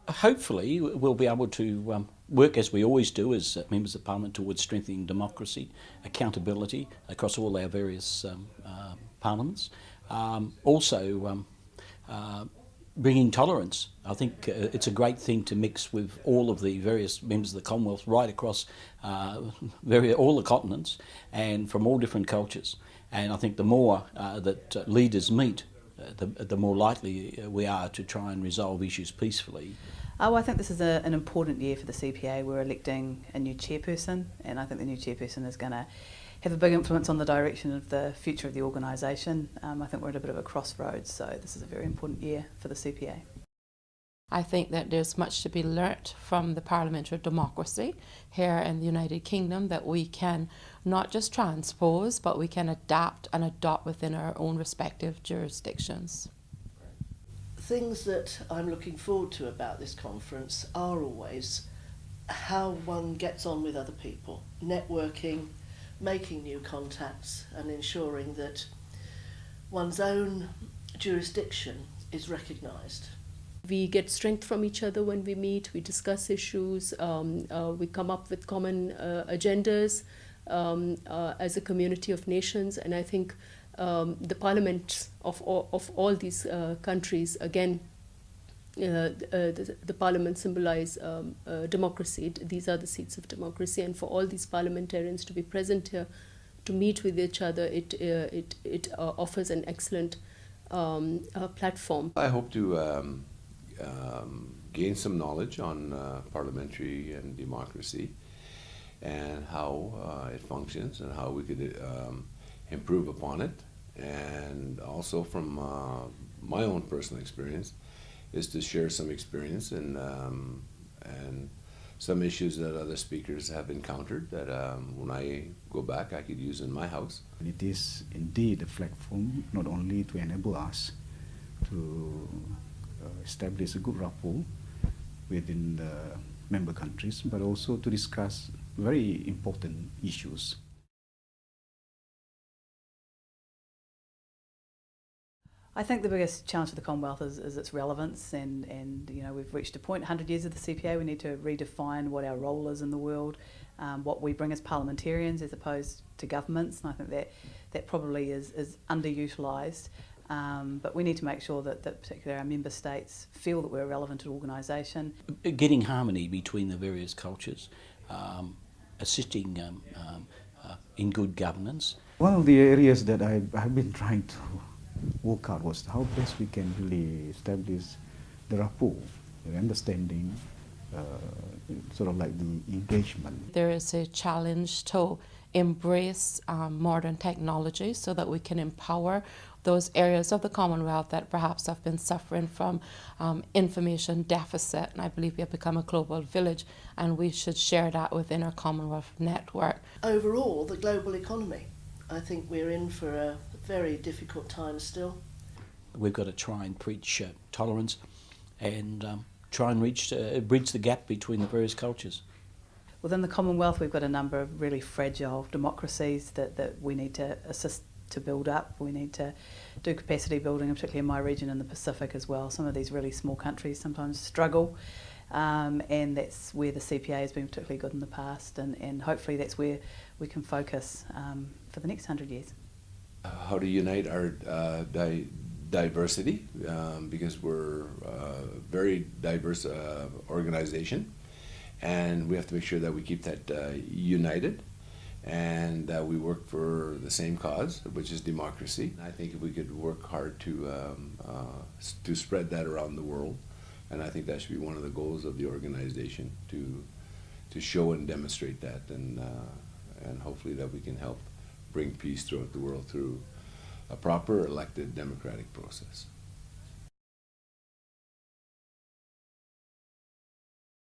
Hopefully we'll be able to work as we always do as members of Parliament towards strengthening democracy, accountability across all our various parliaments. Also bringing tolerance. I think it's a great thing to mix with all of the various members of the Commonwealth right across all the continents and from all different cultures. And I think the more that leaders meet, the more likely we are to try and resolve issues peacefully. Oh, I think this is an important year for the CPA. We're electing a new chairperson, and I think the new chairperson is going to have a big influence on the direction of the future of the organisation. I think we're at a bit of a crossroads, so this is a very important year for the CPA. I think that there's much to be learnt from the parliamentary democracy here in the United Kingdom, that we can not just transpose, but we can adapt and adopt within our own respective jurisdictions. Things that I'm looking forward to about this conference are always how one gets on with other people, networking, making new contacts and ensuring that one's own jurisdiction is recognised. We get strength from each other when we meet, we discuss issues, we come up with common agendas as a community of nations, and I think the parliaments of all these countries, again, the parliament symbolize democracy. These are the seats of democracy, and for all these parliamentarians to be present here, to meet with each other, it offers an excellent platform. I hope to gain some knowledge on parliamentary and democracy and how it functions and how we could improve upon it. And also from my own personal experience is to share some experience and some issues that other speakers have encountered that when I go back I could use in my house. It is indeed a platform not only to enable us to establish a good rapport within the member countries, but also to discuss very important issues. I think the biggest challenge for the Commonwealth is its relevance, and you know, we've reached a point, 100 years of the CPA, we need to redefine what our role is in the world, what we bring as parliamentarians as opposed to governments, and I think that probably is underutilised. But we need to make sure that particularly our member states feel that we're a relevant organisation. Getting harmony between the various cultures, assisting in good governance. One of the areas that I've been trying to work out was how best we can really establish the rapport, the understanding, sort of like the engagement. There is a challenge to embrace modern technology so that we can empower those areas of the Commonwealth that perhaps have been suffering from information deficit. And I believe we have become a global village, and we should share that within our Commonwealth network. Overall, the global economy, I think we're in for a very difficult time still. We've got to try and preach tolerance and try and bridge the gap between the various cultures. Within the Commonwealth, we've got a number of really fragile democracies that we need to assist to build up. We need to do capacity building, particularly in my region in the Pacific as well. Some of these really small countries sometimes struggle, and that's where the CPA has been particularly good in the past, and hopefully that's where we can focus for the next 100 years. How to unite our diversity, because we're a very diverse organization, and we have to make sure that we keep that united and that we work for the same cause, which is democracy. I think if we could work hard to spread that around the world, and I think that should be one of the goals of the organization, to show and demonstrate that, and hopefully that we can help bring peace throughout the world through a proper elected democratic process.